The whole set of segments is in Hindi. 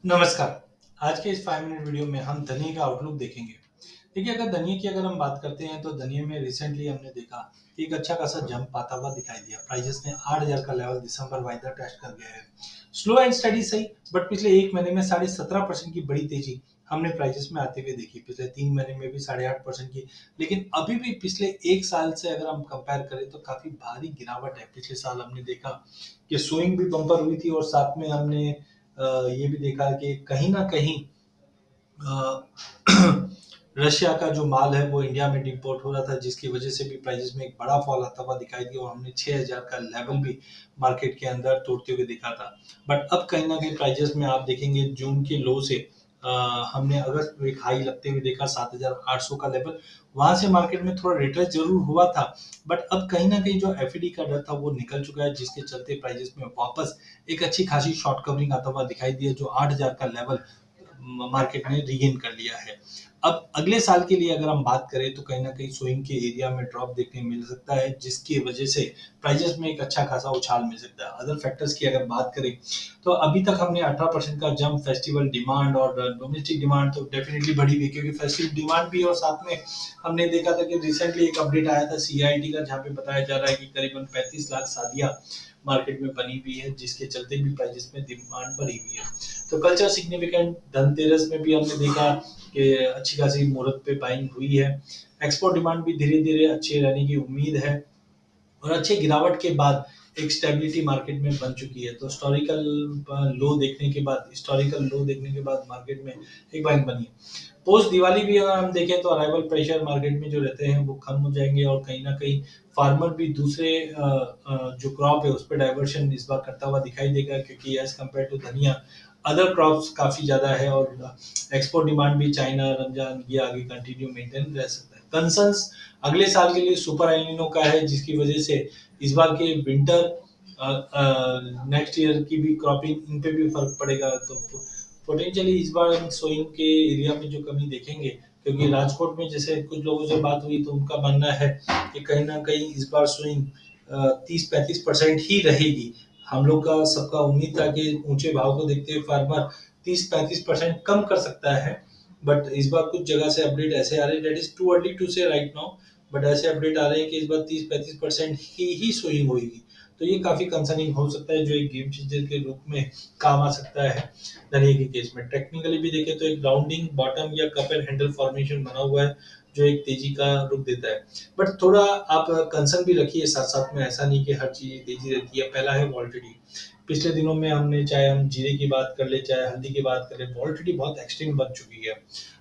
नमस्कार। आज के इस 5 मिनट वीडियो में हम धनिया का आउटलुक देखेंगे। देखिए, अगर धनिया की हम बात करते हैं तो धनिया में रिसेंटली हमने देखा कि एक अच्छा खासा जंप आता हुआ दिखाई दिया। प्राइसेस ने 8000 का लेवल दिसंबर वाइदा टेस्ट कर गया है। स्लो एंड स्टडी सही, बट पिछले 1 महीने में 17.5% की बड़ी तेजी हमने प्राइसेस में आते हुए देखी। पिछले 3 महीने में भी 8.5% की, लेकिन अभी भी पिछले 1 साल से अगर हम कंपेयर करें तो काफ़ी भारी गिरावट है। पिछले साल हमने देखा कि स्विंग भी बम्पर हुई थी और साथ में हमने ये भी देखा कि कहीं न कहीं अ, रशिया का जो माल है वो इंडिया में डिपोर्ट हो रहा था, जिसकी वजह से भी प्राइसेस में एक बड़ा फॉल आता हुआ दिखाई दिया और हमने 6000 का लेवल भी मार्केट के अंदर तोड़ते हुए देखा था। बट अब कहीं न कहीं प्राइसेस में आप देखेंगे जून के लो से अ, हमने अगस्त में एक हाई लगते हुए देखा 7800 का लेवल। वहाँ से मार्केट में थोड़ा रिट्रेस ज़रूर हुआ था, बट अब कहीं न कहीं जो एफईडी का डर था वो निकल चुका है, जिसके चलते प्राइसेस में वापस एक अच्छी खासी शॉर्ट कवरिंग आता हुआ दिखाई दिया, जो 8000 का लेवल मार्केट ने रीगेन कर लिया है। अब अगले साल के लिए अगर हम बात करें तो कहीं न कहीं स्विंग के एरिया में ड्रॉप देखने मिल सकता है, जिसकी वजह से प्राइसेस में एक अच्छा खासा उछाल मिल सकता है। अदर फैक्टर्स की अगर बात करें तो अभी तक हमने 18% का जंप फेस्टिवल डिमांड और डोमेस्टिक डिमांड तो डेफिनिटली बढ़ी हुई है, क्योंकि फेस्टिवल डिमांड भी और साथ में हमने देखा था कि रिसेंटली एक अपडेट आया था सीआईडी का, जहाँ पे बताया जा रहा है कि करीबन 35 लाख शादियाँ मार्केट में बनी हुई है, जिसके चलते भी प्राइसेस में डिमांड बढ़ी हुई है। तो कल्चर सिग्निफिकेंट धनतेरस में भी हमने देखा कि अच्छी खासी मुहूर्त पे बाइंग हुई है। एक्सपोर्ट डिमांड भी धीरे-धीरे अच्छी रहने की उम्मीद है और अच्छी गिरावट के बाद एक स्टेबिलिटी मार्केट में बन चुकी है। तो हिस्टोरिकल लो देखने के बाद मार्केट में एक बाइंग बनी है। पोस्ट दिवाली भी अगर हम देखें तो अराइवल प्रेशर मार्केट में जो रहते हैं वो कम हो जाएंगे और कहीं ना कहीं फार्मर भी दूसरे जो क्रॉप है उस पर डाइवर्शन इस बार करता हुआ दिखाई देगा, क्योंकि एज कम्पेयर टू धनिया अदर क्रॉप्स काफी ज्यादा है और एक्सपोर्ट डिमांड भी चाइना रमजान ये आगे कंटिन्यू मेंटेन रह सकता है। कंसर्न्स अगले साल के लिए सुपर एलिनो का है, जिसकी वजह से इस बार के विंटर नेक्स्ट ईयर की भी क्रॉपिंग इन पे भी फर्क पड़ेगा। तो पोटेंशियली इस बार हम सोइंग के एरिया में जो कमी देखेंगे, क्योंकि राजकोट में जैसे कुछ लोगों से बात हुई तो उनका मानना है कि कहीं ना कहीं इस बार स्विंग 30-35% ही रहेगी। हम लोग का सबका उम्मीद था कि ऊंचे भाव को देखते हुए फार्मर 30-35% कम कर सकता है, बट इस बार कुछ जगह से अपडेट ऐसे आ रहे हैं, that is too early to say right now, but ऐसे अपडेट आ रहे हैं कि इस बार 30-35% ही स्विंग होगी। तो ये काफी कंसर्निंग हो सकता है, जो एक गेम चेंजर के रूप में काम आ सकता है धनिया के केस में। टेक्निकली भी देखें तो एक राउंडिंग बॉटम या कप एंड हैंडल फॉर्मेशन बना हुआ है, जो एक तेजी का रुख देता है। बट थोड़ा आप कंसर्न भी रखिए साथ साथ में, ऐसा नहीं कि हर चीज तेजी रहती है। पहला है वॉल्टिलिटी। पिछले दिनों में हमने चाहे हम जीरे की बात कर ले चाहे हल्दी की बात करें, वॉल्टिलिटी बहुत एक्सट्रीम बन चुकी है।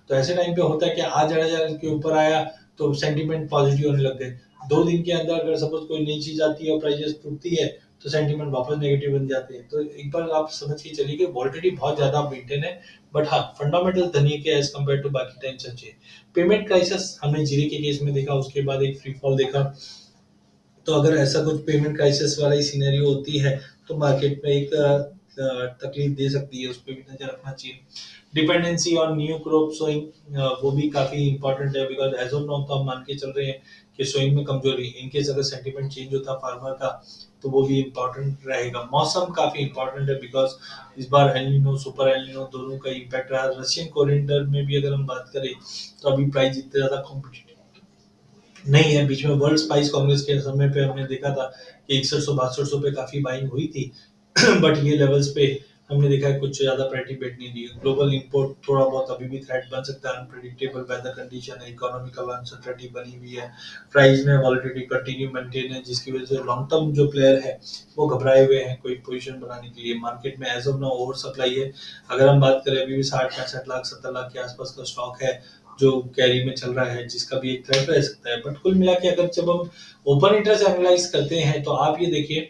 तो ऐसे टाइम पे होता है कि आज 8,000 के ऊपर आया तो सेंटीमेंट पॉजिटिव होने लग गए। 2 दिन के अंदर अगर सपोज कोई नई चीज आती है और प्राइसेस टूटती है तो सेंटीमेंट वापस नेगेटिव बन जाते हैं। तो एक बार आप समझ के चलिए कि वॉल्टिलिटी बहुत ज्यादा मेंटेन है, बट हाँ फंडामेंटल धनिया के एज कम्पेयर टू बाकी टाइम सच है। पेमेंट क्राइसिस हमने जीरे के केस में देखा, उसके बाद एक फ्री फॉल देखा। तो अगर ऐसा कुछ पेमेंट क्राइसिस वाला ही सिनेरियो होती है तो मार्केट में एक तकलीफ दे सकती है, उस पर भी नजर रखना चाहिए। Dependency on new crop sowing वो भी काफी इंपॉर्टेंट है, बिकॉज एज ऑफ नाउ तो हम मान के चल रहे हैं कि सोइंग में कमजोरी, इनकेस अगर सेंटीमेंट चेंज होता फार्मर का तो वो भी इम्पोर्टेंट रहेगा। मौसम काफी इंपॉर्टेंट है, बिकॉज इस बार एलिनो सुपर एलिनो दोनों का इम्पैक्ट रहा। रशियन कोरिएंडर में भी अगर हम बात करें तो अभी प्राइस इतना ज्यादा कॉम्पिटिटिव नहीं है। बीच में वर्ल्ड स्पाइस कांग्रेस के समय पे हमने देखा था कि 6100-6200 पे काफी बाइंग हुई थी, बट ये लेवल्स पे हमने देखा है कुछ ज्यादा प्रेटिपेट नहीं दी। ग्लोबल इंपोर्ट थोड़ा बहुत अभी भी थ्रेट बन सकता है। अनप्रेडिक्टेबल वेदर कंडीशन है, इकोनॉमिकल अनसर्टेनिटी बनी हुई है, प्राइस में वॉलिटिलिटी कंटिन्यू मेंटेन है, जिसकी वजह से लॉन्ग टर्म जो प्लेयर है वो घबराए हुए हैं कोई पोजीशन बनाने के लिए। मार्केट में as of now over supply है। अगर हम बात करें अभी भी 60-65 लाख 70 लाख के आसपास का स्टॉक है जो कैरी में चल रहा है, जिसका भी एक थ्रेट रह सकता है। बट कुल मिला के अगर जब हम ओपन इंटरेस्ट एनालाइज करते हैं तो आप ये देखिए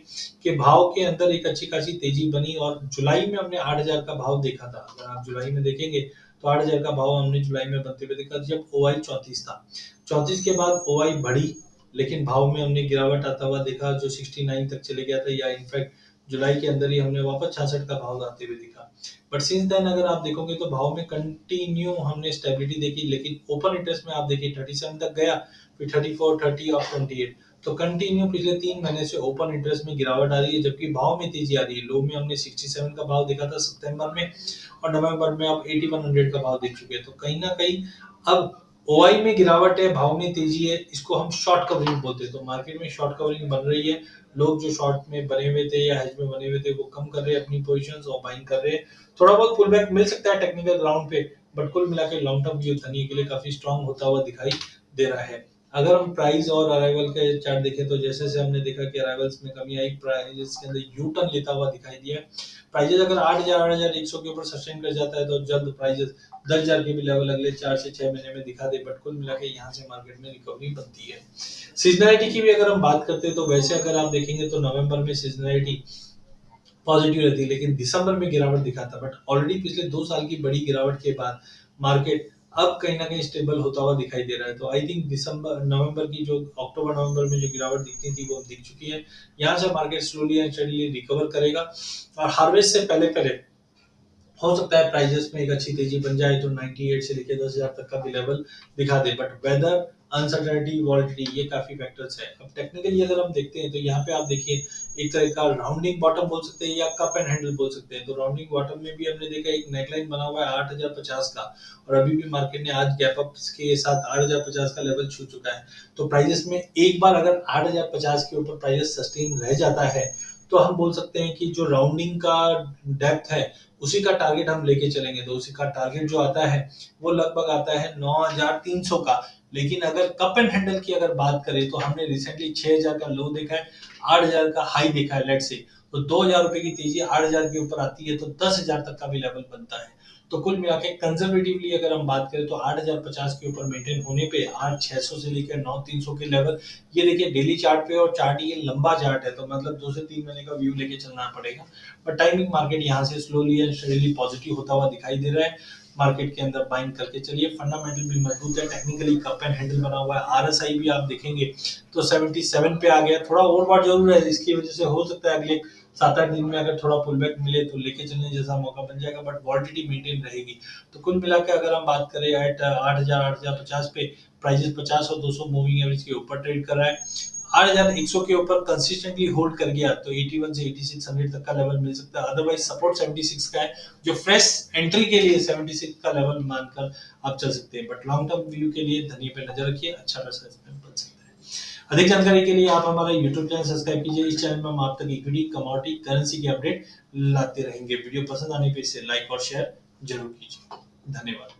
कि भाव के अंदर एक अच्छी खासी तेजी बनी और जुलाई में हमने 8,000 का भाव देखा था। अगर आप जुलाई में देखेंगे तो 8,000 का भाव हमने जुलाई में बनते हुए देखा, जब ओआई 34 था। 34 के बाद ओआई बढ़ी, लेकिन भाव में हमने गिरावट आता हुआ देखा, जो 69 तक चले गया था, या इनफैक्ट जुलाई के अंदर ही हमने वापस 66 का भाव आते हुए दिखा। बट सिंस देन अगर आप देखोगे तो भाव में कंटिन्यू हमने स्टेबिलिटी देखी, लेकिन ओपन इंटरेस्ट में आप देखिए 37 तक गया, फिर 34, 30 और 28। तो कंटिन्यू पिछले 3 महीने से ओपन इंटरेस्ट में गिरावट आ रही है, जबकि भाव में तेजी आ रही है। लो में हमने 67 का भाव देखा था सितंबर में, और नवंबर में अब 8100 का भाव देख चुके हैं। तो कहीं ना कहीं अब ओआई में गिरावट है, भाव में तेजी है, इसको हम शॉर्ट कवरिंग बोलते हैं। तो मार्केट में शॉर्ट कवरिंग बन रही है। लोग जो शॉर्ट में बने हुए थे या हेज में बने हुए थे वो कम कर रहे हैं अपनी पोजीशंस और बाइंग कर रहे हैं। थोड़ा बहुत पुल बैक मिल सकता है टेक्निकल ग्राउंड पे, बट कुल मिला के लॉन्ग टर्म व्यू धनी के लिए काफी स्ट्रांग होता हुआ दिखाई दे रहा है। अगर हम प्राइस और अराइवल के चार्ट देखें तो जैसे से हमने देखा कि अराइवल्स में कमी आई, प्राइस के अंदर यू टर्न लेता हुआ दिखाई दिया। प्राइजेस अगर 8,000 के ऊपर सस्टेन कर जाता है तो जल्द प्राइजेस 10,000 के भी लेवल अगले 4 से 6 महीने में दिखा दे, बट कुल मिला के यहाँ से मार्केट में रिकवरी बनती है। सीजनैलिटी की भी अगर हम बात करते हैं तो वैसे अगर आप देखेंगे तो नवंबर में सीजनैलिटी पॉजिटिव रहती है, लेकिन दिसंबर में गिरावट दिखाता, बट ऑलरेडी पिछले 2 साल की बड़ी गिरावट के बाद मार्केट अब कहीं ना कहीं स्टेबल होता हुआ दिखाई दे रहा है। तो आई थिंक दिसंबर नवंबर की जो अक्टूबर नवंबर में जो गिरावट दिखती थी वो दिख चुकी है। यहाँ से market slowly and steadily recover करेगा, और हार्वेस्ट से पहले पहले हो सकता है प्राइजेस में एक अच्छी तेजी बन जाए तो 98 से लेकर 10,000 तक का भी लेवल दिखा दे, बट वेदर अनसर्टेनिटी वॉलिटिलिटी ये काफी फैक्टर्स है। अब टेक्निकली अगर हम देखते हैं तो यहाँ पे आप देखिए एक तरह का राउंडिंग बॉटम बोल सकते हैं या कप एंड हैंडल बोल सकते हैं। तो राउंडिंग बॉटम में भी हमने देखा एक नेकलाइन बना हुआ है 8,050 का, और अभी भी मार्केट ने आज गैप अप के साथ 8,050 का लेवल छू चुका है। तो प्राइजेस में एक बार अगर 8,050 के ऊपर प्राइजेस सस्टेन रह जाता है तो हम बोल सकते हैं कि जो राउंडिंग का डेप्थ है उसी का टारगेट हम लेके चलेंगे। तो उसी का टारगेट जो आता है वो लगभग आता है 9,300 का। लेकिन अगर कप एंड हैंडल की अगर बात करें तो हमने रिसेंटली 6,000 का लो देखा है, 8,000 का हाई देखा है लेट से। तो 2,000 रुपए की तेजी 8,000 के ऊपर आती है तो 10,000 तक का भी लेवल बनता है। तो कुल मिला के कंजर्वेटिवली अगर हम बात करें तो 8,050 के ऊपर मेंटेन होने पे 8,600 से लेकर 9,300 के लेवल, ये देखिए डेली चार्ट पे, और चार्ट ये लंबा चार्ट है तो मतलब 2 से 3 महीने का व्यू लेके चलना पड़ेगा। बट टाइमिंग मार्केट यहाँ से स्लोली एंड स्टेडीली पॉजिटिव होता हुआ दिखाई दे रहा है। मार्केट के अंदर बाइंग करके चलिए, फंडामेंटल भी मजबूत है, टेक्निकली कप एंड हैंडल बना हुआ है। आरएसआई भी आप देखेंगे तो 77 पे आ गया, थोड़ा ओवरबॉट जरूर है, इसकी वजह से हो सकता है अगले 7-8 दिन में अगर थोड़ा पुल बैक मिले तो लेके चलने जैसा मौका बन जाएगा, बट वॉलिटिलिटी मेंटेन रहेगी। तो कुल मिला के अगर हम बात करें एट 8,000 8,050 पे प्राइजेस 50 और 200 मूविंग एवरेज के ऊपर ट्रेड कर रहा है। 8,100 के ऊपर कंसिस्टेंटली होल्ड कर गया तो 81 से 8600 तक का लेवल मिल सकता है। अदरवाइज सपोर्ट 76 का है, जो फ्रेश एंट्री के लिए 76 का लेवल मानकर आप चल सकते हैं। बट लॉन्ग टर्म व्यू के लिए धनी पे नजर रखिए, अच्छा पैसा इसमें बन सकता है। अधिक जानकारी के लिए आप हमारा यूट्यूब चैनल सब्सक्राइब कीजिए। इस चैनल में हम आप तक इक्विटी कमोडिटी करेंसी के अपडेट लाते रहेंगे। वीडियो पसंद आने पे इसे लाइक और शेयर जरूर कीजिए। धन्यवाद।